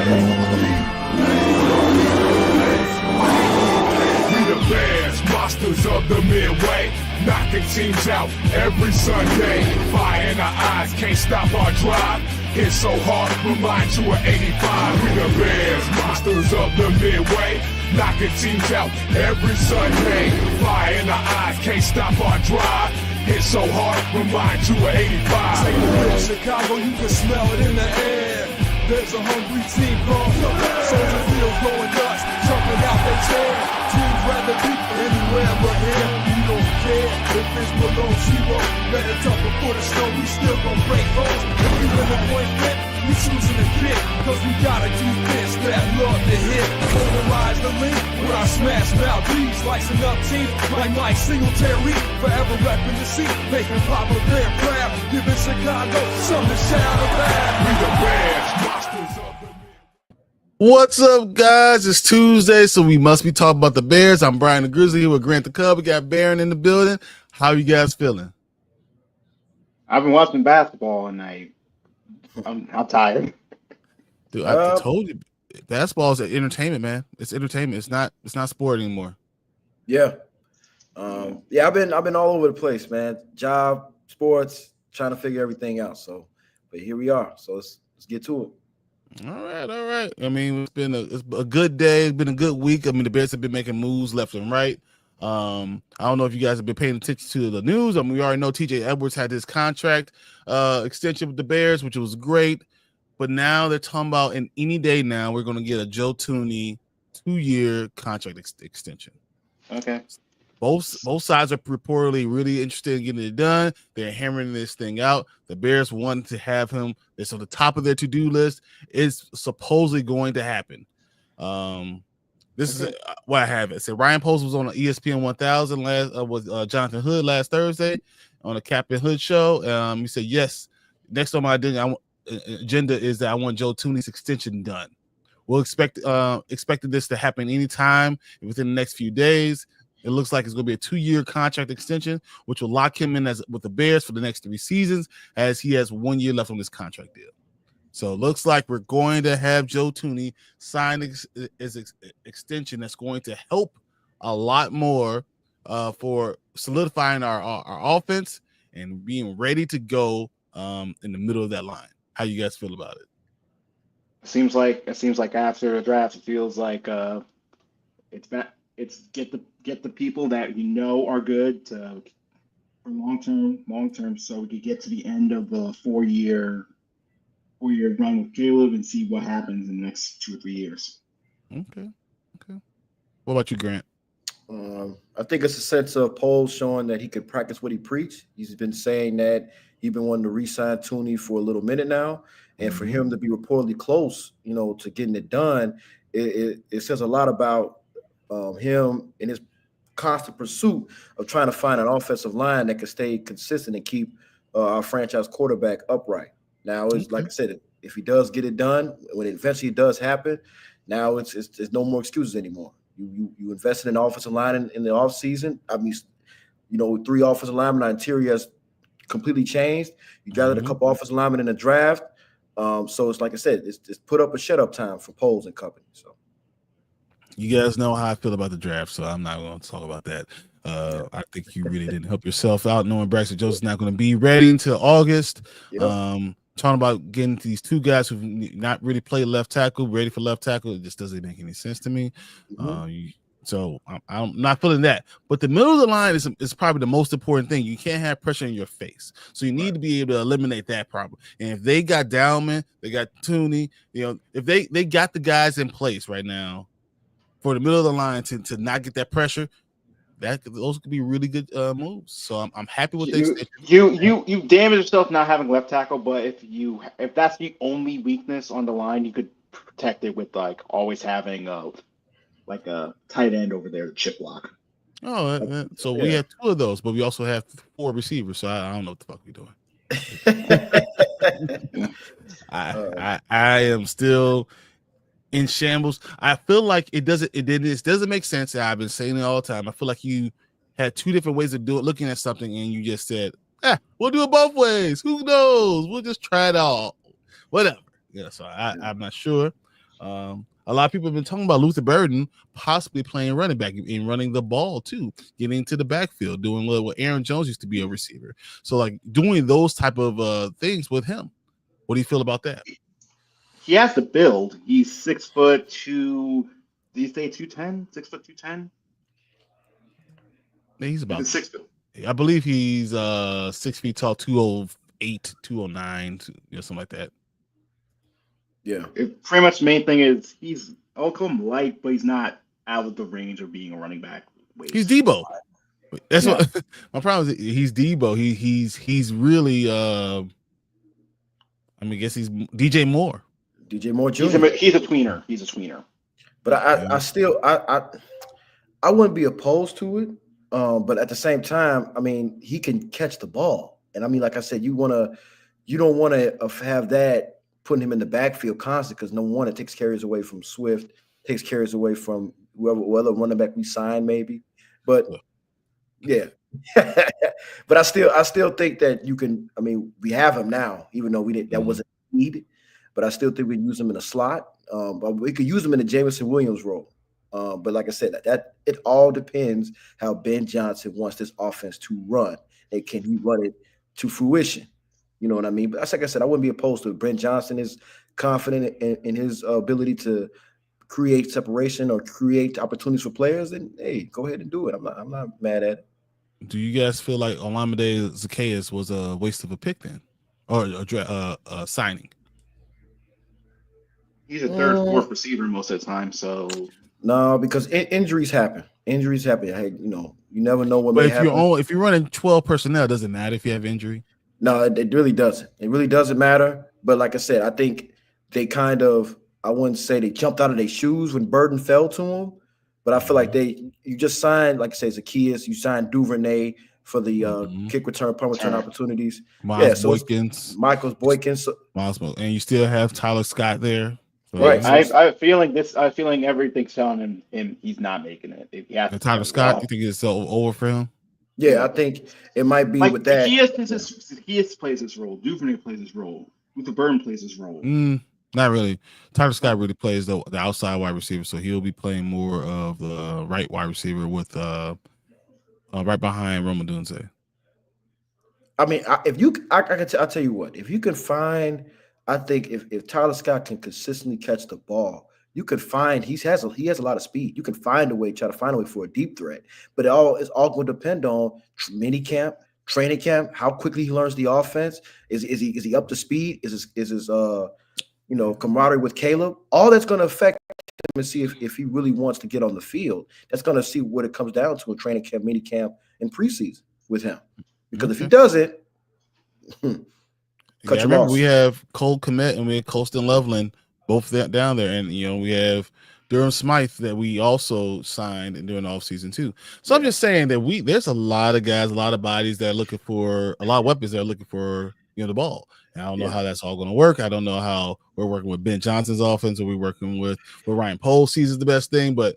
We the Bears, monsters of the Midway, knocking teams out every Sunday. Fire in our eyes, can't stop our drive. Hit so hard, remind you of 85. We the Bears, monsters of the Midway, knocking teams out every Sunday. Fire in our eyes, can't stop our drive. Hit so hard, remind you of 85. Take a look at Chicago, you can smell it in the air. There's a hungry team called the Soldier Fields going nuts, jumping out their chair. Teams rather be anywhere but here. We don't care if it's below zero. Better tougher for the snow, we still gon' break holes. If you in the point fit, we choosing to kick. Cause we gotta keep this that love to hit. Polarize the link with our smash mouth beats. Slicing up teams like Mike Singletary. Forever repping the seat, making Papa Bear proud. Giving Chicago something to shout about. We the Bears, monsters of the What's up, guys? It's Tuesday, so we must be talking about the Bears. I'm Brian the Grizzly here with Grant the Cub. We got Baron in the building. How you guys feeling? I've been watching basketball and I'm tired. Dude, I told you, basketball is entertainment, man. It's entertainment. It's not sport anymore. Yeah. I've been all over the place, man. Job, sports, trying to figure everything out. So, but here we are. So let's get to it. All right. I mean, it's been a good day. It's been a good week. I mean, the Bears have been making moves left and right. I don't know if you guys have been paying attention to the news. I mean, we already know TJ Edwards had his contract extension with the Bears, which was great. But now they're talking about in any day now we're going to get a Joe Thuney 2-year contract extension. Okay. Both sides are reportedly really interested in getting it done. They're hammering this thing out. The Bears want to have him. It's on the top of their to-do list. It's supposedly going to happen. This is what I have. It said Ryan Post was on ESPN 1000 with Jonathan Hood last Thursday on the Captain Hood show. He said, yes, next on my agenda is that I want Joe Thuney's extension done. We'll expected this to happen anytime within the next few days. It looks like it's going to be a 2-year contract extension, which will lock him in with the Bears for the next 3 seasons, as he has 1 year left on his contract deal. So it looks like we're going to have Joe Thuney sign his extension that's going to help a lot more for solidifying our offense and being ready to go in the middle of that line. How you guys feel about it? It seems like after the draft, it feels like it's get the people that you know are good for long term, so we could get to the end of the 4-year run with Caleb and see what happens in the next 2 or 3 years. Okay. What about you, Grant? I think it's a sense of polls showing that he could practice what he preached. He's been saying that he's been wanting to re-sign Thuney for a little minute now, and for him to be reportedly close, to getting it done, it says a lot about him and his constant pursuit of trying to find an offensive line that can stay consistent and keep our franchise quarterback upright. Now, it's like I said, if he does get it done, when it eventually does happen, now it's no more excuses anymore. You invested in the offensive line in the offseason. I mean, 3 offensive linemen, our interior has completely changed. You drafted a couple offensive linemen in the draft. So it's like I said, it's put up or shut up time for Poles and company. So you guys know how I feel about the draft, so I'm not going to talk about that. I think you really didn't help yourself out knowing Braxton Jones is not going to be ready until August. Yep. Talking about getting these 2 guys who've not really played left tackle, ready for left tackle, it just doesn't make any sense to me. So I'm not feeling that. But the middle of the line is probably the most important thing. You can't have pressure in your face. So you need to be able to eliminate that problem. And if they got Dowman, they got Thuney, if they got the guys in place right now for the middle of the line to not get that pressure, those could be really good moves. So I'm happy with this. You damage yourself not having left tackle, but if that's the only weakness on the line, you could protect it with always having a tight end over there to chip block. Oh, so we have 2 of those, but we also have 4 receivers. So I don't know what the fuck we're doing. I am still in shambles. I feel like it doesn't make sense. I've been saying it all the time. I feel like you had 2 different ways of looking at something, and you just said, we'll do it both ways. Who knows? We'll just try it all. Whatever. So I'm not sure. A lot of people have been talking about Luther Burden possibly playing running back and running the ball too, getting into the backfield, doing what Aaron Jones used to be a receiver. So like doing those type of things with him. What do you feel about that? He has the build. He's 6'2". Do you say 210? 6'210"? Yeah, he's about 6 foot. I believe he's 6 feet tall, 208, 209, something like that. Yeah. Pretty much the main thing is I'll call him light, but he's not out of the range of being a running back. He's Debo. That's what my problem is. He's Debo. He's really I guess he's DJ Moore. DJ Moore Jr. He's a tweener. He's a tweener. But I still wouldn't be opposed to it. But at the same time, I mean, he can catch the ball. And I mean, like I said, you don't want to have that putting him in the backfield constantly, because no one, it takes carries away from Swift, takes carries away from whoever running back we sign maybe. But yeah. But I still think that you can. I mean, we have him now, even though that wasn't needed. But I still think we use him in a slot. But we could use him in the Jameson Williams role. But like I said, that it all depends how Ben Johnson wants this offense to run, and can he run it to fruition? You know what I mean? But that's like I said, I wouldn't be opposed to it. Brent Johnson is confident in his ability to create separation or create opportunities for players. Then hey, go ahead and do it. I'm not mad at it. Do you guys feel like Olamide Zaccheaus was a waste of a pick then, or a signing? He's a third, fourth receiver most of the time. So no, because injuries happen. Injuries happen. Hey, you never know what may happen. If you're running 12 personnel, it doesn't matter if you have injury. No, it really doesn't. It really doesn't matter. But like I said, I think they I wouldn't say they jumped out of their shoes when Burden fell to them, but I feel like you just signed, like I say, Zaccheaus, you signed Duvernay for the kick return, punt return opportunities. Miles Boykins. Michael Boykins. And you still have Tyler Scott there. So right. I have a feeling everything's telling him he's not making it. Tyler Scott, you think it's over for him? Yeah, I think it might be with that. Zaccheaus plays his role. Duvernay plays his role. Luther Burden plays his role. Not really. Tyler Scott really plays the outside wide receiver, so he'll be playing more of the right wide receiver with right behind Rome Odunze. I mean, I'll tell you what. If you can find, I think if Tyler Scott can consistently catch the ball, you could find he has a lot of speed. You can try to find a way for a deep threat, but it's all going to depend on mini camp, training camp, how quickly he learns the offense. Is he up to speed? Is his camaraderie with Caleb? All that's going to affect him and see if he really wants to get on the field. That's going to see what it comes down to in training camp, mini camp, and preseason with him. Because if he doesn't, remember we have Cole Kmet and we have Colston Loveland both down there, and we have Durham Smythe that we also signed during the offseason too. So I'm just saying that there's a lot of guys, a lot of bodies that are looking for a lot of weapons that are looking for the ball. And I don't know how that's all going to work. I don't know how we're working with Ben Johnson's offense or we're working with Ryan Poles sees is the best thing, but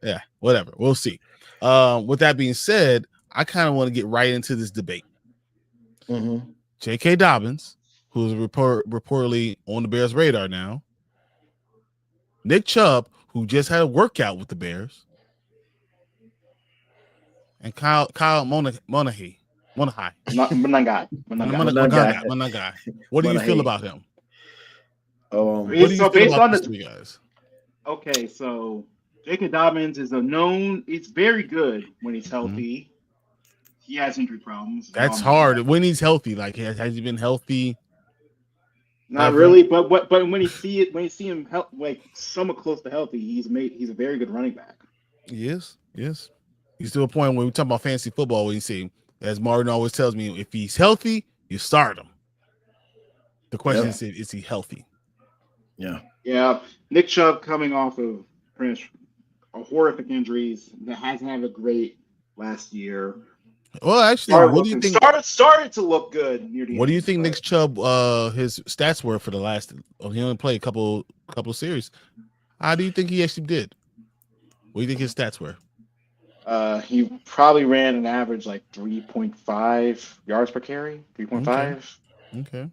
yeah, whatever. We'll see. With that being said, I kind of want to get right into this debate. J.K. Dobbins, who's reportedly on the Bears' radar now. Nick Chubb, who just had a workout with the Bears. And Kyle Monaghy. Monaghy. What do you feel about him? What do you feel about these three guys? Okay, so J.K. Dobbins is he's very good when he's healthy. He has injury problems. That's hard. When he's healthy, like has he been healthy? Not really, but when you see him like somewhat close to healthy, he's a very good running back. Yes. He's to a point when we talk about fantasy football, when you see, as Martin always tells me, if he's healthy, you start him. The question is he healthy? Yeah. Nick Chubb coming off of horrific injuries that hasn't had a great last year. Well, actually, what do you think? Started to look good near the end. What do you think Nick Chubb his stats were for the last? He only played a couple of series. How do you think he actually did? What do you think his stats were? He probably ran an average like 3.5 yards per carry. 3.5. Okay.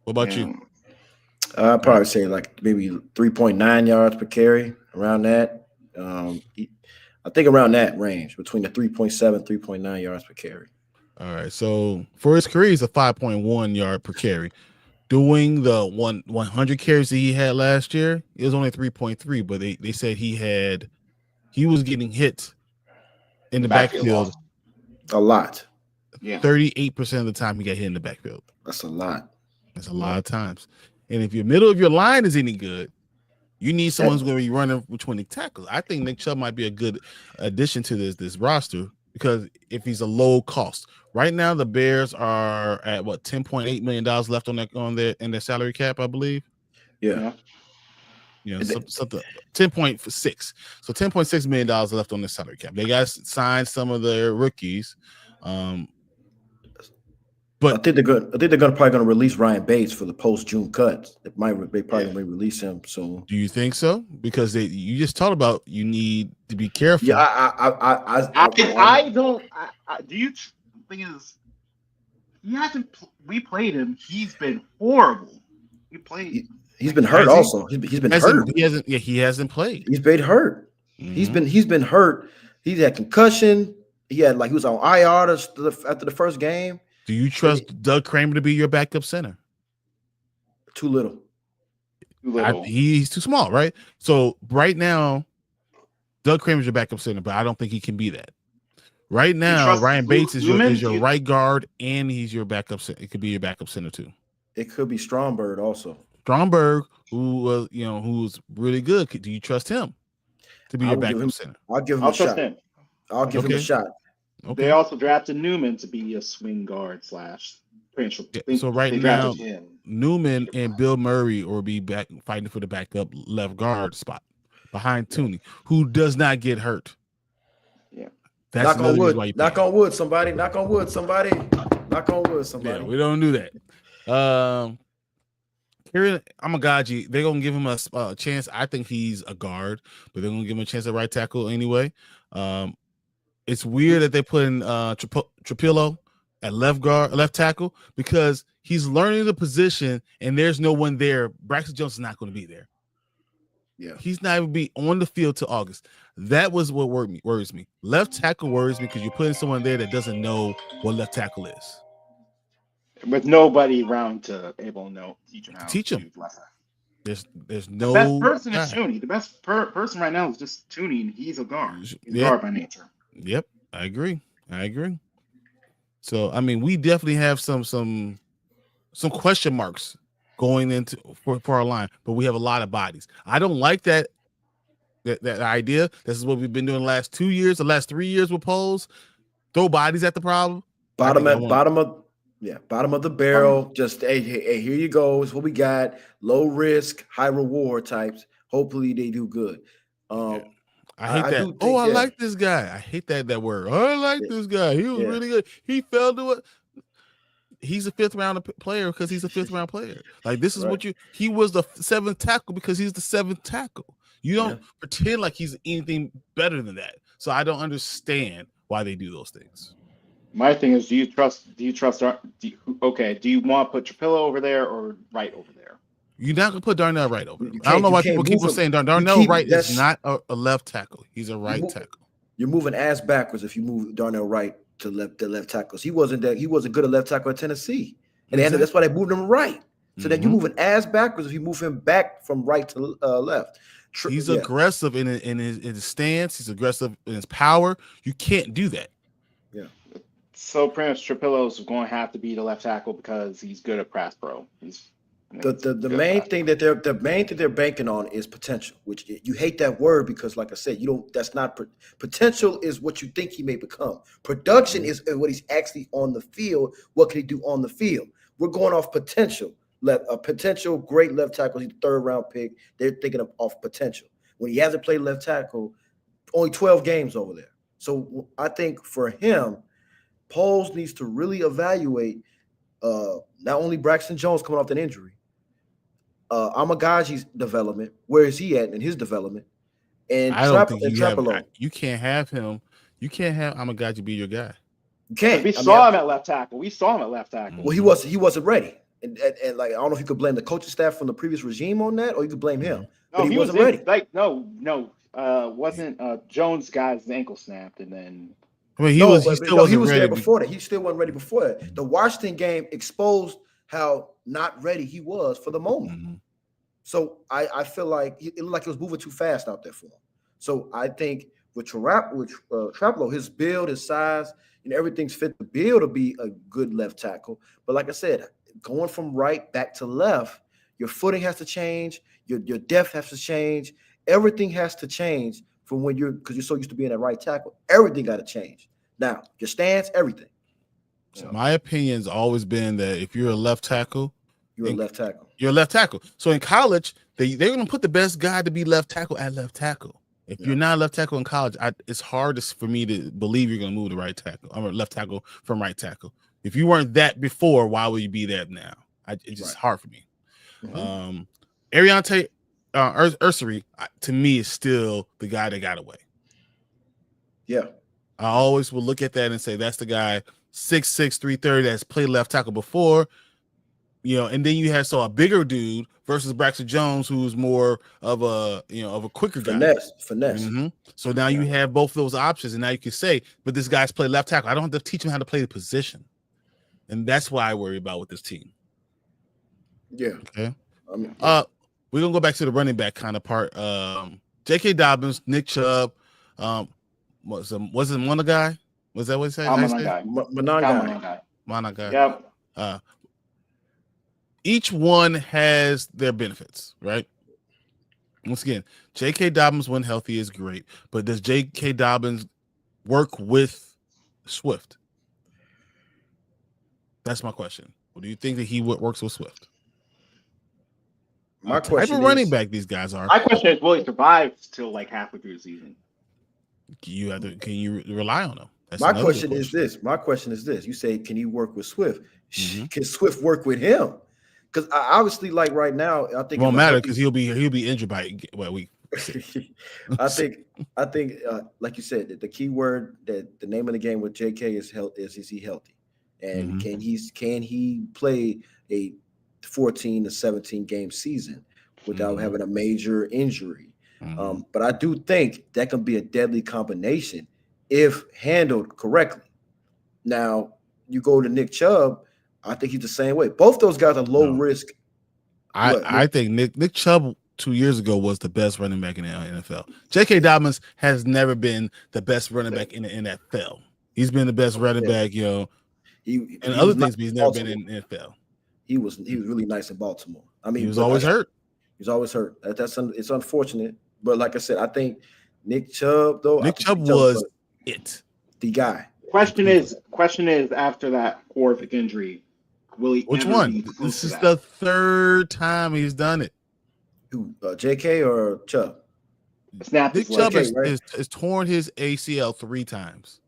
What about you? I'd probably say like maybe 3.9 yards per carry, around that. I think around that range, between the 3.7, 3.9 yards per carry. All right. So for his career, he's a 5.1 yard per carry. Doing the 100 carries that he had last year, it was only 3.3, but they said he was getting hit in the backfield a lot. Yeah. 38% of the time he got hit in the backfield. That's a lot. That's a lot of times. And if your middle of your line is any good, you need someone who's going to be running between the tackles. I think Nick Chubb might be a good addition to this roster, because if he's a low cost. Right now, the Bears are at what, $10.8 million left on their salary cap, I believe. Yeah. You know, something 10.6. So $10.6 million left on the salary cap. They got to sign some of their rookies. But I think they're probably gonna release Ryan Bates for the post-June cuts. They probably may release him soon. Do you think so? Because you just talked about you need to be careful. Yeah, I don't. Do you? Thing is, he hasn't. We played him. He's been horrible. We played. He's been hurt. Also, he's been hurt. He hasn't played. He's been hurt. Mm-hmm. He's been hurt. He's had concussion. He was on IR after the first game. Do you trust Doug Kramer to be your backup center? Too little. He's too small, right? So right now, Doug Kramer's your backup center, but I don't think he can be that. Right now, Ryan Bates is your right guard, and he's your backup center. It could be your backup center too. It could be Stromberg also. Stromberg, who's really good. Do you trust him to be your backup center? I'll give him a shot. I'll give him a shot. Okay. They also drafted Newman to be a swing guard / transfer. So right now, Newman and Bill Murray will be back fighting for the backup left guard spot behind Tooney, who does not get hurt. Yeah. Knock on wood. Knock on wood, somebody. Knock on wood, somebody. Knock on wood, somebody. Yeah, we don't do that. Kieran Amagaji, they're gonna give him a chance. I think he's a guard, but they're gonna give him a chance at right tackle anyway. It's weird that they put in Trapillo at left tackle, because he's learning the position and there's no one there. Braxton Jones is not going to be there. Yeah, he's not even be on the field till August. That was what worries me. Left tackle worries me because you're putting someone there that doesn't know what left tackle is, with nobody around to able to know teach him. There's no. The best person is Tooney. The best person right now is just Tooney, and he's a guard. He's a guard by nature. Yep, I agree. So I mean, we definitely have some question marks going into for our line, but we have a lot of bodies. I don't like that idea. This is what we've been doing the last 2 years, the last 3 years with polls. Throw bodies at the problem. Bottom of the barrel. Just hey, here you go. It's what we got. Low risk, high reward types. Hopefully they do good. I hate that. I like this guy. I hate that word. I like this guy. He was really good. He fell to it. He's a 5th round player because he's a 5th round player. Like, this is what he was the 7th tackle because he's the 7th tackle. You don't pretend like he's anything better than that. So I don't understand why they do those things. My thing is, do you want to put Trapillo over there or Wright over there? You're not gonna put Darnell Wright over. I don't know why people keep saying Darnell Wright is not a left tackle. He's a right tackle. You're moving ass backwards if you move Darnell Wright to left tackles. He wasn't good at left tackle at Tennessee, and that's why they moved him right. So then you're moving ass backwards if you move him back from right to left. He's aggressive in his stance. He's aggressive in his power. You can't do that. Yeah. So pretty much Trapillo's going to have to be the left tackle because he's good at pass pro. The main thing that they're banking on is potential, which you hate that word because, like I said, that's not potential is what you think he may become. Production is what he's actually on the field. What can he do on the field? We're going off potential. A potential great left tackle. He's a 3rd round pick. They're thinking off potential. When he hasn't played left tackle, only 12 games over there. So I think for him, Poles needs to really evaluate not only Braxton Jones coming off an injury, Amagaji's development. Where is he at in his development? And I don't think you can't have him. You can't have Amagaji be your guy. You can't. We saw him at left tackle. Well, he wasn't ready. And like I don't know if you could blame the coaching staff from the previous regime on that, or you could blame him. No, But he was wasn't ready. Like wasn't Jones' guy's ankle snapped and then. I mean, he No, was. but- He but still no, wasn't ready. there before that. He still wasn't ready before that. The Washington game exposed how not ready he was for the moment. Mhm. So I feel like it looked like he was moving too fast out there for him. So I think with Traplo, his build, his size, everything's fit to be able to be a good left tackle. But like I said, going from right back to left, your footing has to change, your depth has to change, everything has to change from because you're so used to being a right tackle. Everything got to change. Now, your stance, everything. So my opinion's always been that if you're a left tackle, You're a left tackle. you're a left tackle. So in college, they're going to put the best guy to be left tackle at left tackle. If you're not a left tackle in college, it's hard for me to believe you're going to move to right tackle. I'm a left tackle from right tackle. If you weren't that before, why would you be that now? It's just hard for me. Mm-hmm. Ariante Ursary, to me, is still the guy that got away. Yeah. I always will look at that and say that's the guy 6'6", 330 that's played left tackle before. And then you have a bigger dude versus Braxton Jones, who's more of a quicker guy. Finesse. Mm-hmm. So now you have both those options, and now you can say, but this guy's played left tackle. I don't have to teach him how to play the position, and that's why I worry about with this team. Yeah. Okay. We're gonna go back to the running back kind of part. J.K. Dobbins, Nick Chubb, was it Mana guy? Was that what he said? Mana guy. Yep. Each one has their benefits, right? Once again, J.K. Dobbins when healthy is great, but does J.K. Dobbins work with Swift? That's my question. What do you think that he works with Swift? My question type of running back these guys are. My question is, will he survive till like halfway through the season? Can you rely on him? My question is this. You say, can he work with Swift? Mm-hmm. Can Swift work with him? Because obviously, like right now, I think it won't matter because he'll be injured by week. I think like you said, the key word that the name of the game with JK is he healthy, and can he play a 14 to 17 game season without having a major injury? But I do think that can be a deadly combination if handled correctly. Now you go to Nick Chubb. I think he's the same way. Both those guys are low risk. I think Nick Chubb 2 years ago was the best running back in the NFL. J.K. Dobbins has never been the best running back in the NFL. He's been the best running back, but he's never been in the NFL. He was really nice in Baltimore. I mean, he was always hurt. He's always hurt. It's unfortunate, but like I said, I think Nick Chubb was the guy. Question is after that horrific injury, will he? Which one? This is the third time he's done it. Who, JK or Chubb? Nick Chubb has torn his ACL 3 times.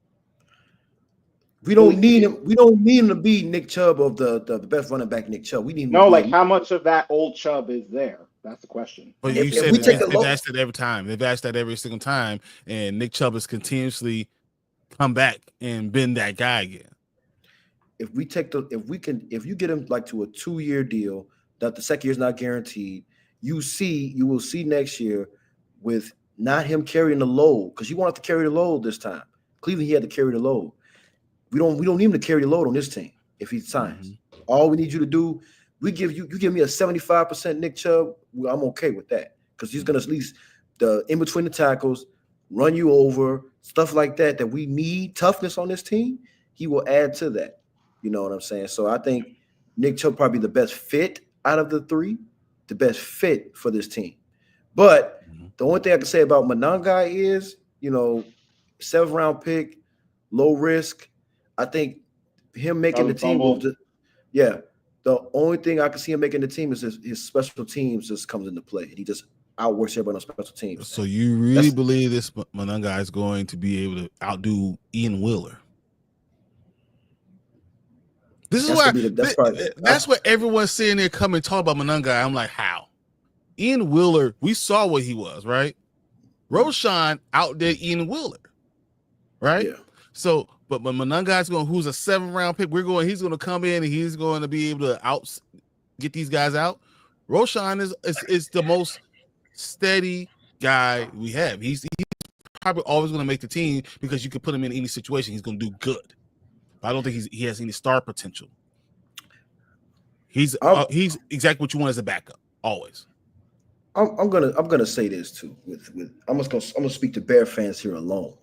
We don't need him. We don't need him to be Nick Chubb of the best running back. Nick Chubb. We need him how much of that old Chubb is there? That's the question. But you said they've asked that every time. They've asked that every single time, and Nick Chubb has continuously come back and been that guy again. If you get him like to a 2-year deal, that the second year is not guaranteed, you will see next year with not him carrying the load, because you won't have to carry the load this time. Cleveland, he had to carry the load. We don't need him to carry the load on this team if he signs. All we need you to do, you give me a 75% Nick Chubb, I'm okay with that, because he's gonna at least in between the tackles, run you over, stuff like that we need, toughness on this team. He will add to that. You know what I'm saying? So I think Nick Chubb probably the best fit out of the 3, the best fit for this team. But the only thing I can say about Monangai is, 7th round pick, low risk. I think him making the team the only thing I can see him making the team is his special teams just comes into play. He just outworks everybody on special teams. So you really believe this Monangai is going to be able to outdo Ian Wheeler? This is why that's what everyone's sitting there coming and talk about Monangai. I'm like, how? Ian Wheeler, we saw what he was, right? Roshan outdid Ian Wheeler, right? Yeah. So, but Monangai's who's a 7th round pick, he's going to come in and he's going to be able to get these guys out. Roschon is the most steady guy we have. He's probably always going to make the team because you could put him in any situation. He's going to do good. I don't think he has any star potential. He's exactly what you want as a backup, always. I'm gonna say this too. I'm gonna speak to Bear fans here alone.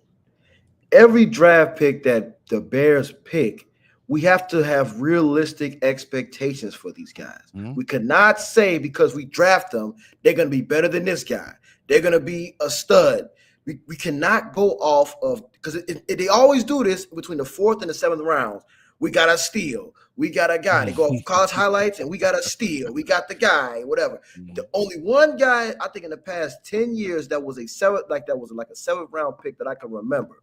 Every draft pick that the Bears pick, we have to have realistic expectations for these guys. Mm-hmm. We cannot say because we draft them, they're gonna be better than this guy. They're gonna be a stud. We cannot go off of because they always do this between the 4th and the 7th rounds. We got a steal. We got a guy. They go off college highlights, and we got a steal. We got the guy, whatever. The only one guy I think in the past 10 years that was a 7th round pick that I can remember.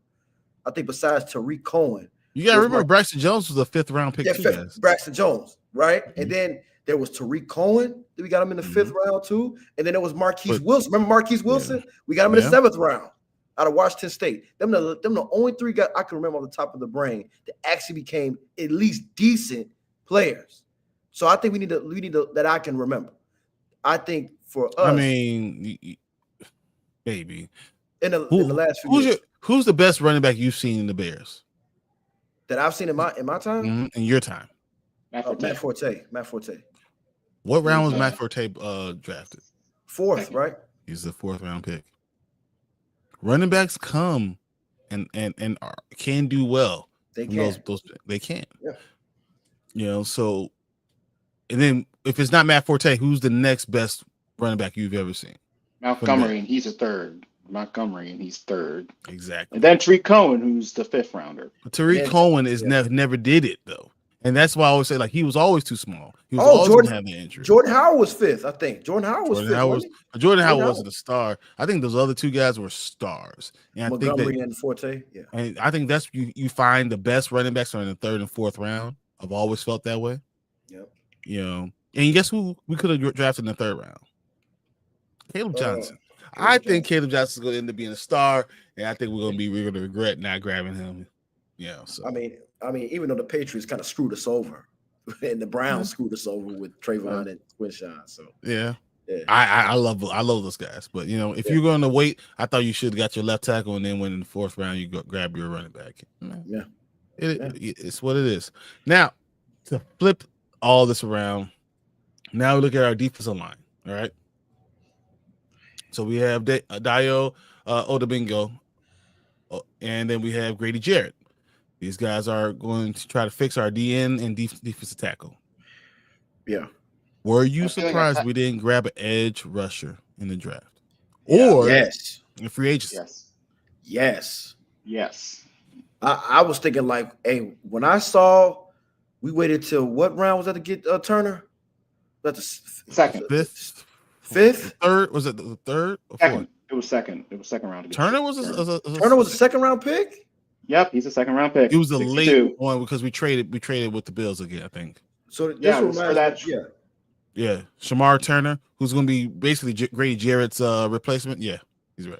I think besides Tariq Cohen. You gotta remember Braxton Jones was a 5th round pick. Yeah, Braxton Jones, right? Mm-hmm. And then there was Tariq Cohen. We got him in the 5th round too. And then there was Marquise Wilson. Remember Marquise Wilson? Yeah. We got him in the 7th round. Out of Washington State. Them the only 3 guys I can remember on the top of the brain that actually became at least decent players. So I think we need to that I can remember. I think for us, I mean, baby, in the last few years, who's the best running back you've seen in the Bears? That I've seen in my time? In your time. Matt Forte. What round was Matt Forte drafted? 4th, right? He's the 4th round pick. Running backs come and can do well. They can. They can. Yeah. You know, so and then if it's not Matt Forte, who's the next best running back you've ever seen? Montgomery, and he's a 3rd. Montgomery, and he's 3rd. Exactly. And then Tariq Cohen, who's the 5th rounder. Tariq Cohen is never did it though. And that's why I always say, like, he was always too small. He was always going to have the injury. Jordan Howard was 5th, I think. Jordan Howard was 5th. Jordan Howard wasn't a star. I think those other 2 guys were stars. And Montgomery and Forte, yeah. And I think that's you find the best running backs are in the 3rd and 4th round. I've always felt that way. Yep. You know, and guess who we could have drafted in the 3rd round? Caleb Johnson. I think Caleb Johnson is going to end up being a star, and I think we're going to regret not grabbing him. Yeah. So I mean, even though the Patriots kind of screwed us over, and the Browns screwed us over with Trayvon and Quinshawn. So yeah. I love those guys. But you know, if you're going to wait, I thought you should have got your left tackle, and then when in the 4th round you grab your running back. Yeah. It's what it is. Now to flip all this around, now we look at our defensive line. All right. So we have Dayo Odubingo, and then we have Grady Jarrett. These guys are going to try to fix our DN and defensive tackle. Yeah. Were you surprised we didn't grab an edge rusher in the draft? Or yes, in free agency? Yes. I was thinking like, hey, when I saw we waited till what round was that to get Turner? That's the 2nd. 5th? 3rd? Was it the 3rd or 4th? It was 2nd. It was 2nd round. Turner was a Turner was a 2nd round pick? Yep, he's a 2nd round pick. He was a late one because we traded with the Bills again, I think. So yeah, Shamar Turner, who's going to be basically Grady Jarrett's replacement. Yeah, he's right.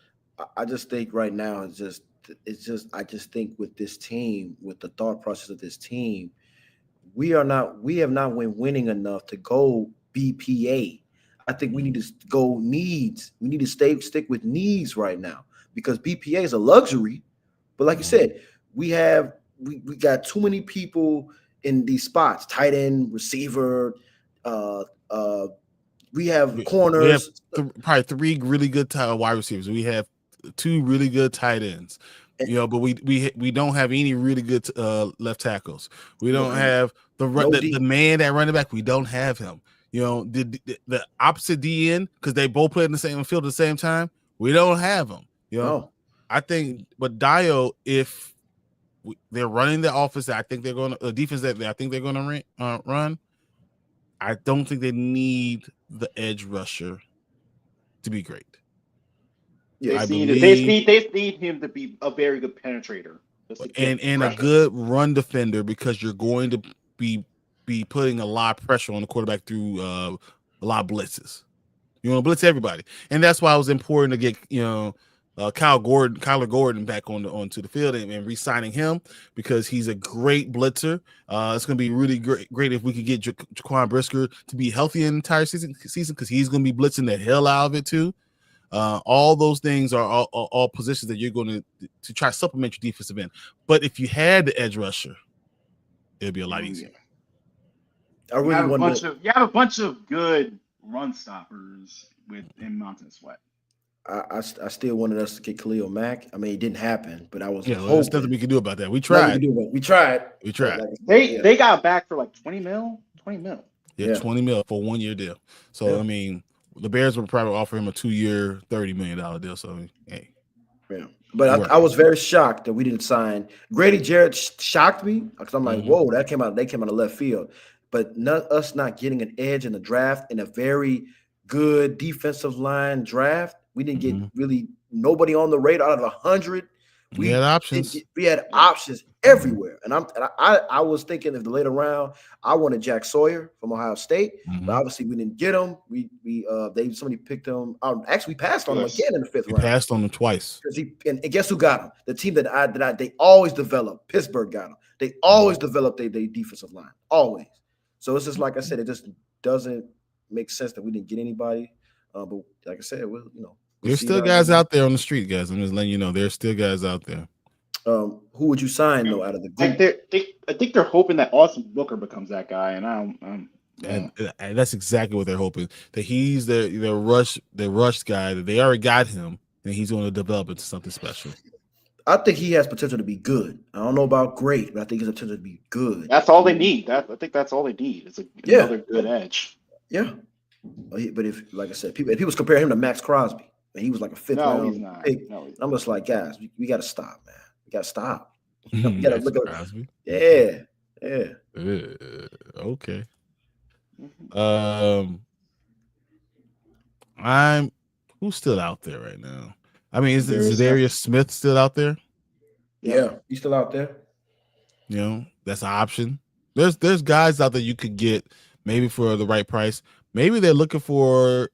I just think right now I just think with this team, with the thought process of this team, we have not been winning enough to go BPA. I think we need to go needs. We need to stick with needs right now because BPA is a luxury. But like you said, we got too many people in these spots, tight end, receiver. We have corners. We have probably 3 really good wide receivers. We have 2 really good tight ends. You know, but we don't have any really good left tackles. We don't have the man at running back. We don't have him. You know, the opposite DN because they both play in the same field at the same time. We don't have them. You know, I think, but Dayo, if they're running the offense that I think they're going to, defense that I think they're going to run, I don't think they need the edge rusher to be great. Yeah, they need him to be a very good penetrator and a good run defender because you're going to be putting a lot of pressure on the quarterback through a lot of blitzes. You want to blitz everybody, and that's why it was important to get Kyler Gordon back onto the field and re-signing him because he's a great blitzer. It's going to be really great if we could get Jaquan Brisker to be healthy in the entire season because he's going to be blitzing the hell out of it too. All those things are all positions that you're going to try to supplement your defensive end. But if you had the edge rusher, it'd be a lot easier. I really want you have a bunch of good run stoppers in Montez Sweat. I still wanted us to get Khalil Mack. I mean, it didn't happen, but I was hoping. There's nothing we can do about that. We tried. We tried. They got back for like 20 mil. Yeah, 20 mil for a 1-year deal. So I mean, the Bears would probably offer him a 2-year, $30 million deal. So hey, yeah. But I was very shocked that we didn't sign Grady Jarrett. Shocked me because I'm like, whoa, they came out of left field. But us not getting an edge in the draft in a very good defensive line draft. We didn't get really nobody on the radar out of 100. We had options. We had options everywhere, and I was thinking of the later round. I wanted Jack Sawyer from Ohio State, but obviously we didn't get him. Somebody picked him. Actually, we passed on him again in the 5th round. We passed on him twice. And guess who got him? The team that they always develop. Pittsburgh got him. They always develop their defensive line, always. So it's just like I said, it just doesn't make sense that we didn't get anybody. But like I said, there's still guys out there on the street, guys. I'm just letting you know there's still guys out there. Who would you sign though out of the group? I think they're hoping that Austin Booker becomes that guy, and and that's exactly what they're hoping, that he's the rush guy, that they already got him, and he's going to develop into something special. I think he has potential to be good. I don't know about great, but I think he has potential to be good. That's all they need. I think that's all they need. It's another good edge. Yeah, but if, like I said, people compare him to Max Crosby, and he was like a 5th round he's not. pick. No, he's I'm just like, guys, we got to stop, man. We got to stop. We got to look at Crosby. Yeah. Okay. Who's still out there right now? I mean, is Zadarius Smith still out there? Yeah, he's still out there. That's an option. There's guys out there you could get maybe for the right price. Maybe they're looking for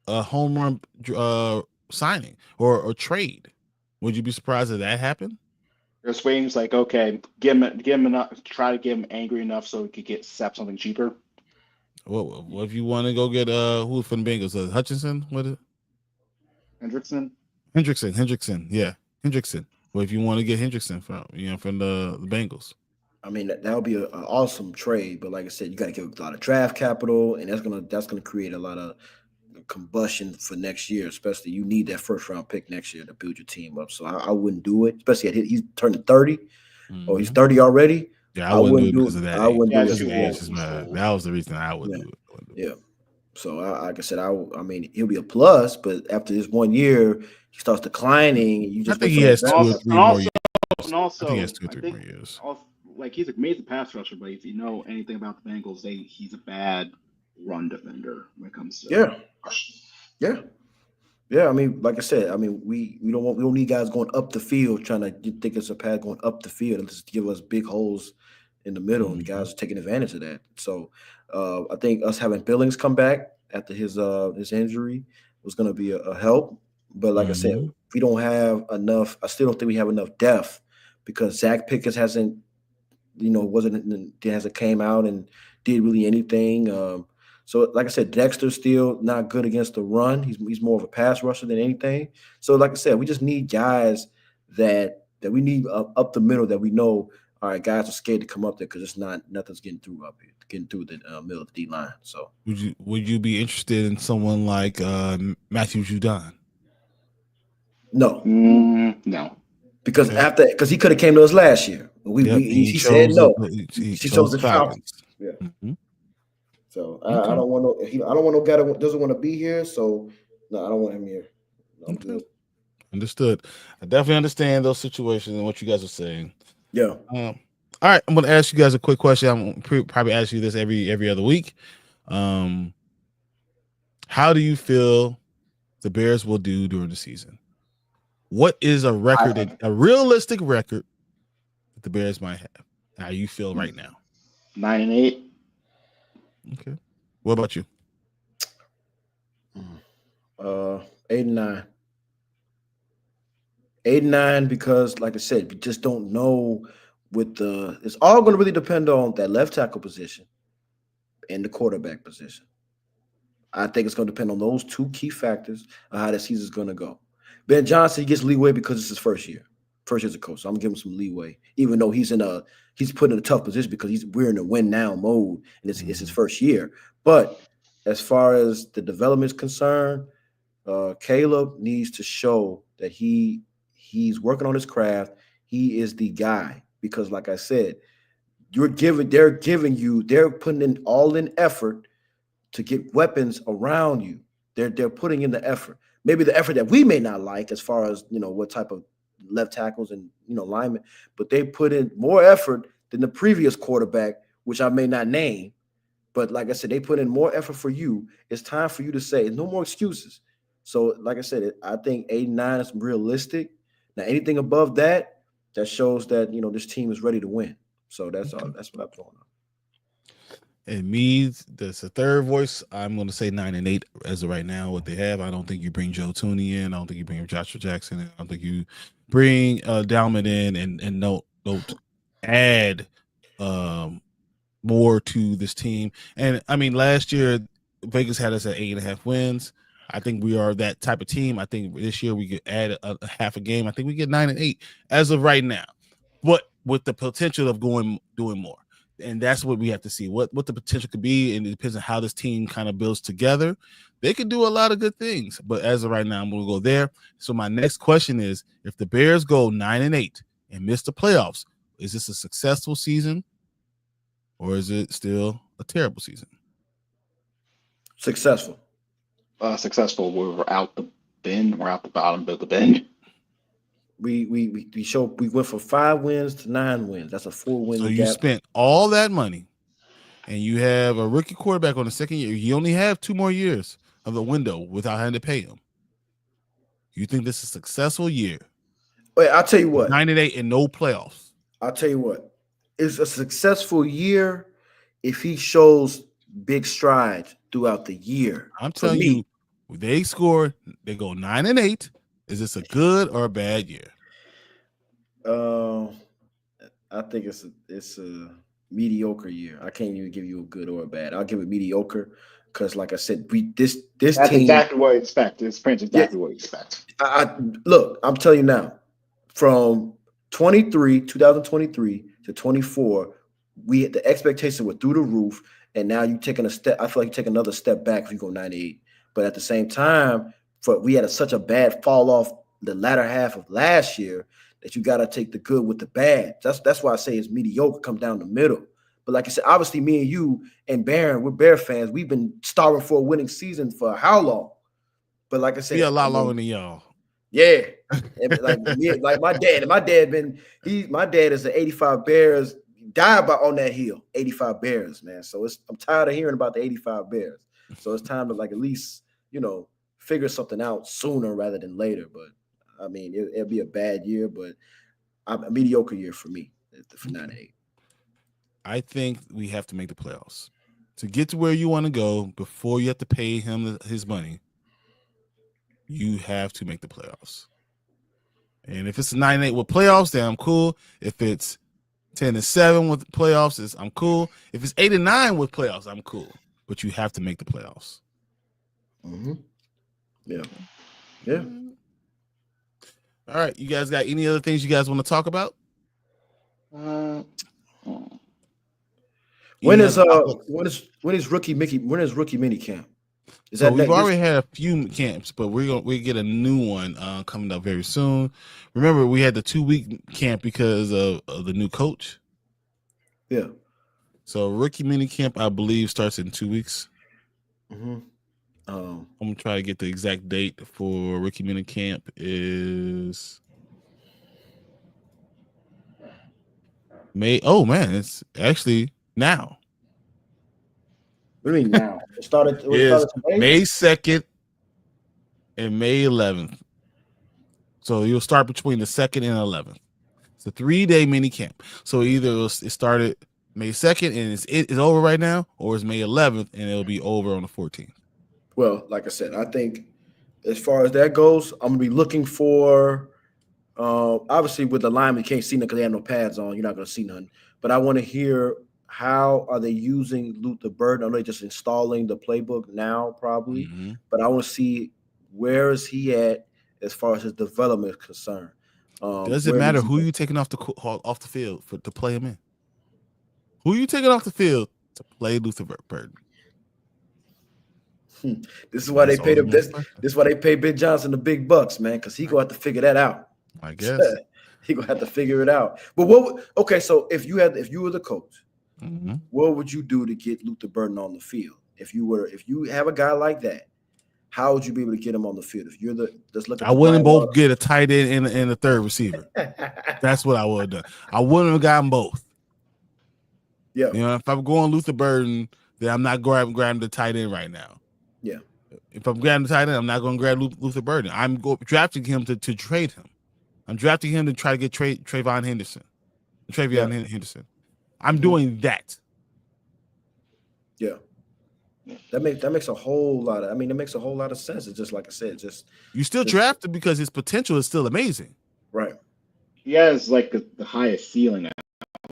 a home run signing or trade. Would you be surprised if that happened? There's Swain's like, okay, give him enough, try to get him angry enough so he could get something cheaper. What if you want to go get who from the Bengals? Hutchinson? What is it? Hendrickson. Yeah, Hendrickson. What if you want to get Hendrickson from the Bengals? I mean, that would be an awesome trade, but like I said, you got to give a lot of draft capital, and that's gonna create a lot of combustion for next year. Especially, you need that 1st round pick next year to build your team up. So I wouldn't do it, especially he's turning 30, or he's 30 already. Yeah, I wouldn't do it because of that. I wouldn't do it. That was the reason I would do it. Yeah. So like I said, I mean, he'll be a plus, but after this 1 year, he starts declining. You just I think he has 2 or 3 more years. And also, I think he has 2 or 3 more years. Like, he's an amazing pass rusher, but if you know anything about the Bengals, he's a bad run defender when it comes to Yeah. I mean, like I said, I mean, we don't need guys going up the field trying to think it's a path going up the field and just give us big holes in the middle, and the guys are taking advantage of that. So I think us having Billings come back after his injury was going to be a help. But like I said, we don't have enough. I still don't think we have enough depth because Zach Pickens hasn't came out and did really anything. So like I said, Dexter's still not good against the run. He's more of a pass rusher than anything. So like I said, we just need guys that we need up the middle that we know. All right, guys are scared to come up there because it's nothing's getting through up here, getting through the middle of the D line. So would you be interested in someone like Matthew Judon? No, no, because he could have came to us last year. He said no. He chose the Falcons. Yeah. Mm-hmm. So I don't want no guy that doesn't want to be here. So no, I don't want him here. No, okay. Understood. I definitely understand those situations and what you guys are saying. Yeah. All right, I'm going to ask you guys a quick question. I'm probably ask you this every other week. How do you feel the Bears will do during the season? What is a realistic record that the Bears might have? How you feel right now? 9-8. Okay. What about you? 8-9. 8 and 9 because, like I said, we just don't know with the. It's all going to really depend on that left tackle position and the quarterback position. I think it's going to depend on those two key factors of how the season's going to go. Ben Johnson, he gets leeway because it's his first year as a coach. So I'm giving him some leeway, even though he's put in a tough position because we're in a win now mode and it's his first year. But as far as the development is concerned, Caleb needs to show that he's working on his craft. He is the guy because, like I said, they're putting in all in effort to get weapons around you. They're putting in the effort. Maybe the effort that we may not like as far as, what type of left tackles and, linemen, but they put in more effort than the previous quarterback, which I may not name. But like I said, they put in more effort for you. It's time for you to say no more excuses. So like I said, I think 8 and 9 is realistic. Now, anything above that shows that, this team is ready to win. So that's all. That's what I'm throwing out. And me, that's the third voice. I'm going to say 9 and 8 as of right now. What they have, I don't think you bring Joe Tooney in. I don't think you bring Joshua Jackson in. I don't think you bring Dalman in and don't add more to this team. And I mean, last year Vegas had us at 8.5 wins. I think we are that type of team. I think this year we could add a half a game. I think we get 9 and 8 as of right now, but with the potential of doing more. And that's what we have to see, what the potential could be. And it depends on how this team kind of builds together. They could do a lot of good things, but as of right now, I'm going to go there. So my next question is, if the Bears go 9 and 8 and miss the playoffs, is this a successful season or is it still a terrible season? Successful. Successful. We're out the bin. We're out the bottom of the bin. We went from 5 wins to 9 wins. That's a 4-win So gap. you spent all that money and you have a rookie quarterback on the second year. You only have 2 more years of the window without having to pay him. You think this is a successful year? Wait, I'll tell you what. 9 and 8 and no playoffs. I'll tell you what. It's a successful year if he shows big strides throughout the year. I'm telling you, they go 9 and 8. Is this a good or a bad year? I think it's a mediocre year. I can't even give you a good or a bad. I'll give it mediocre because, like I said, this That's team. exactly what I expect. It's pretty exactly what you expect. Look, I'm telling you now, from 2023 to 24, the expectations were through the roof, and now you're taking a step. I feel like you take another step back if you go 98. But at the same time, we had such a bad fall off the latter half of last year that you got to take the good with the bad. That's why I say it's mediocre, come down the middle. But like I said, obviously me and you and Baron, we're Bear fans. We've been starving for a winning season for how long? But like I said, a lot longer than y'all. Yeah. like my dad. My dad is the 85 Bears. He died on that hill. 85 Bears, man. So I'm tired of hearing about the 85 Bears. So it's time to at least, figure something out sooner rather than later. But I mean, it'll be a bad year, but a mediocre year for me for 9 and 8. I think we have to make the playoffs to get to where you want to go. Before you have to pay him his money, you have to make the playoffs. And if it's 9 and 8 with playoffs, then I'm cool. If it's 10 and 7 with playoffs, I'm cool. If it's 8 and 9 with playoffs, I'm cool. But you have to make the playoffs. Mm-hmm. Yeah. All right, you guys got any other things you guys want to talk about? When is rookie mini camp? We've already had a few camps, but we get a new one coming up very soon. Remember, we had the 2-week camp because of the new coach. Yeah. So rookie mini camp, I believe, starts in 2 weeks. Mm-hmm. I'm gonna try to get the exact date for rookie mini camp is May. Oh man, it's actually now. What do you mean now? It started May 2nd and May 11th. So you'll start between the 2nd and 11th. It's a 3-day mini camp. So either it started May 2nd and it's over right now, or it's May 11th and it'll be over on the 14th. Well, like I said, I think as far as that goes, I'm gonna be looking for Obviously, with the linemen, you can't see nothing because they have no pads on. You're not going to see nothing. But I want to hear, how are they using Luther Burden? I know they're just installing the playbook now, probably. Mm-hmm. But I want to see, where is he at as far as his development is concerned. Does it matter who you taking off the field to play him in? Who you taking off the field to play Luther Burden? This is why they pay them. This is why they pay Ben Johnson the big bucks, man, because he gonna have to figure that out. I guess he gonna have to figure it out. But what? Okay, so if you were the coach, mm-hmm. what would you do to get Luther Burden on the field? If you have a guy like that, how would you be able to get him on the field? If you're let's look at. I wouldn't both get a tight end and a third receiver. That's what I would have done. I wouldn't have gotten both. Yeah, you know, if I'm going Luther Burden, then I'm not grabbing the tight end right now. Yeah. If I'm grabbing the tight end, I'm not going to grab Luther Burden. I'm drafting him to trade him. I'm drafting him to try to get TreVeyon Henderson. Henderson. I'm doing that. Yeah. That makes a whole lot of. I mean, it makes a whole lot of sense. It's just like I said, you still draft him because his potential is still amazing. Right. He has like the highest ceiling out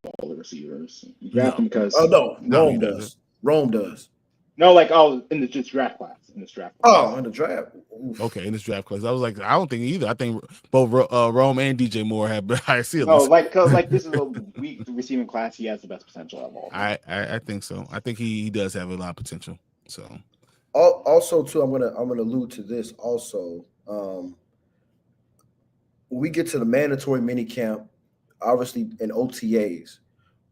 of all the receivers. You draft him because Rome does. Rome does. No, like in the draft class. In this draft class. Oh, in the draft. Oof. Okay, in this draft class. I was like, I don't think either. I think both Rome and DJ Moore have higher ceilings. No, like this is a weak receiving class. He has the best potential of all. I think so. I think he does have a lot of potential. So also too, I'm gonna allude to this also. When we get to the mandatory minicamp, obviously in OTAs,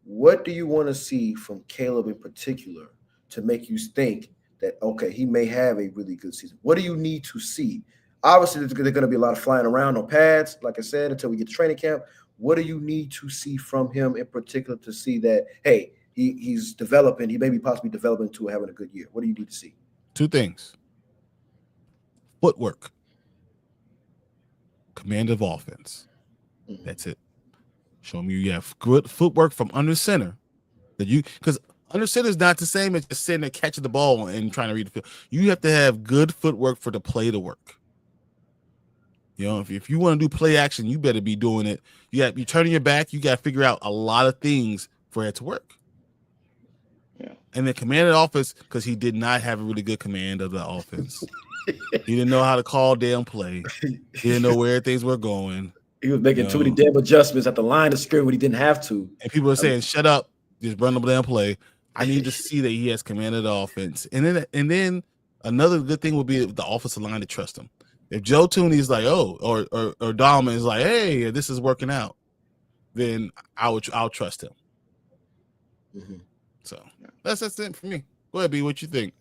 what do you want to see from Caleb in particular to make you think that, okay, he may have a really good season? What do you need to see? Obviously, there's going to be a lot of flying around on pads, like I said, until we get to training camp. What do you need to see from him in particular to see that, hey, he's developing, he may be possibly developing to having a good year? What do you need to see? Two things. Footwork. Command of offense. Mm-hmm. That's it. Show me you have good footwork from under center. Because under center is not the same as just sitting there catching the ball and trying to read the field. You have to have good footwork for the play to work. You know, if you want to do play action, you better be doing it. You're turning your back. You got to figure out a lot of things for it to work. Yeah. And then command of offense, because he did not have a really good command of the offense. He didn't know how to call damn play. He didn't know where things were going. He was making too many damn adjustments at the line of scrimmage when he didn't have to. And people are saying, "Shut up, just run the damn play." I need to see that he has command of the offense. And then another good thing would be the offensive line to trust him. If Joe Thuney is like, oh, or Dahlman is like, hey, this is working out, then I'll trust him. Mm-hmm. So that's it for me. Go ahead, B. What you think?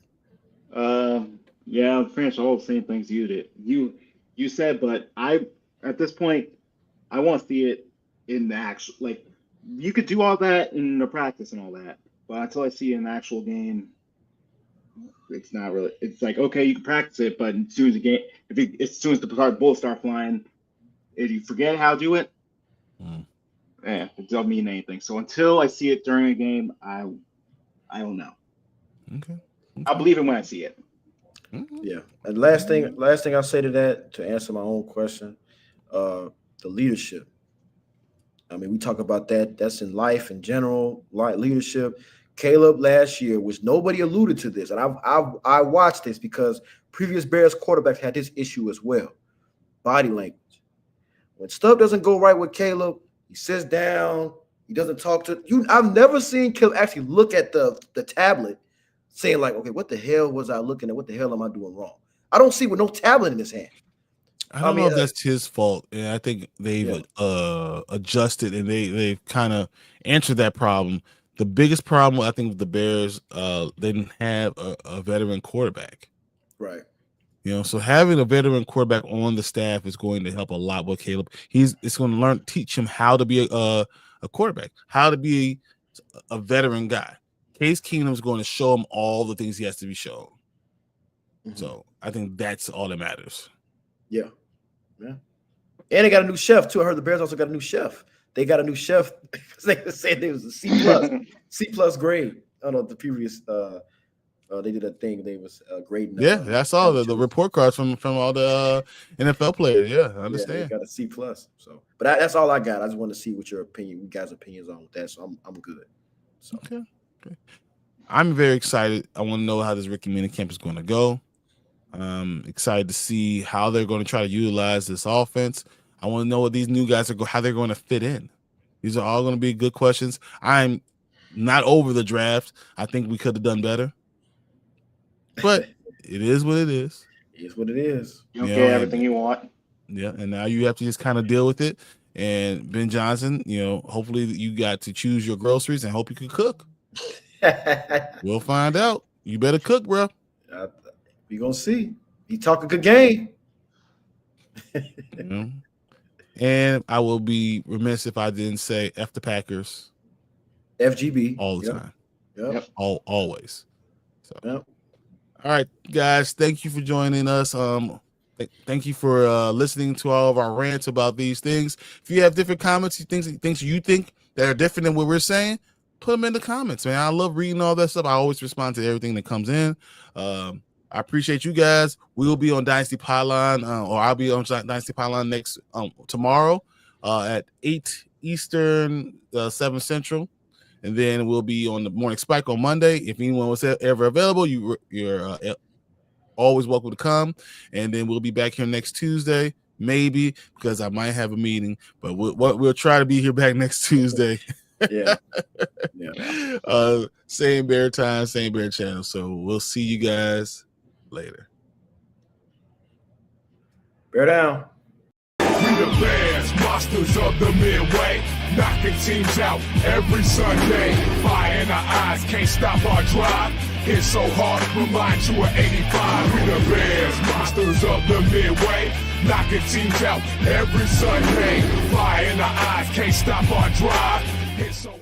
Yeah, I'm pretty much all the same things you did. You said, but at this point, I want to see it in the actual. Like, you could do all that in the practice and all that, but until I see it in the actual game, it's not really. It's like, okay, you can practice it, but as soon as the game, as soon as the bullets start flying, if you forget how to do it, it doesn't mean anything. So until I see it during a game, I don't know. Okay. I'll believe it when I see it. Yeah. And last thing I'll say to that, to answer my own question, the leadership. I mean, we talk about that. That's in life in general, like leadership. Caleb last year, which nobody alluded to this, and I watched this because previous Bears quarterbacks had this issue as well. Body language. When stuff doesn't go right with Caleb, he sits down. He doesn't talk to you. I've never seen Caleb actually look at the tablet, saying like, "Okay, what the hell was I looking at? What the hell am I doing wrong?" I don't see with no tablet in his hand. I don't know if that's his fault. And I think they've adjusted and they've kind of answered that problem. The biggest problem, I think, with the Bears, they didn't have a veteran quarterback. Right. You know, so having a veteran quarterback on the staff is going to help a lot with Caleb. It's going to teach him how to be a quarterback, how to be a veteran guy. Case Keenum's going to show him all the things he has to be shown. Mm-hmm. So I think that's all that matters. Yeah. Yeah. And they got a new chef too. I heard the Bears also got a new chef. They got a new chef because they said it was a C+ grade. I don't know the previous They did a thing. They was grading. Yeah, I saw the report cards from all the NFL players. Yeah, I understand. Yeah, they got a C+. So, but that's all I got. I just want to see what you guys' opinions on with that. So I'm good. So. Okay. I'm very excited. I want to know how this Ricky minicamp is going to go. I'm excited to see how they're going to try to utilize this offense. I want to know what these new guys how they're going to fit in. These are all going to be good questions. I'm not over the draft. I think we could have done better. But it is what it is. It is what it is. You don't get everything you want. Yeah, and now you have to just kind of deal with it. And Ben Johnson, hopefully you got to choose your groceries and hope you can cook. We'll find out. You better cook, bro. We gonna see. He talk a good game. And I will be remiss if I didn't say F the Packers. FGB all the time. Yep. Always. So. Yep. All right, guys. Thank you for joining us. Thank you for listening to all of our rants about these things. If you have different comments, things you think that are different than what we're saying, put them in the comments, man. I love reading all that stuff. I always respond to everything that comes in. I appreciate you guys. We will be on Dynasty Pylon, or I'll be on Dynasty Pylon tomorrow at 8 Eastern, 7 Central. And then we'll be on the Morning Spike on Monday. If anyone was ever available, you're always welcome to come. And then we'll be back here next Tuesday, maybe, because I might have a meeting. But we'll try to be here back next Tuesday. Yeah. Same bear time, same bear channel. So we'll see you guys later. Bear down. We the Bears, monsters of the Midway, knocking teams out every Sunday. Fire in our eyes, can't stop our drive. Hit so hard, remind you of 85. We the Bears, monsters of the Midway, knocking teams out every Sunday. Fire in our eyes, can't stop our drive. Hit so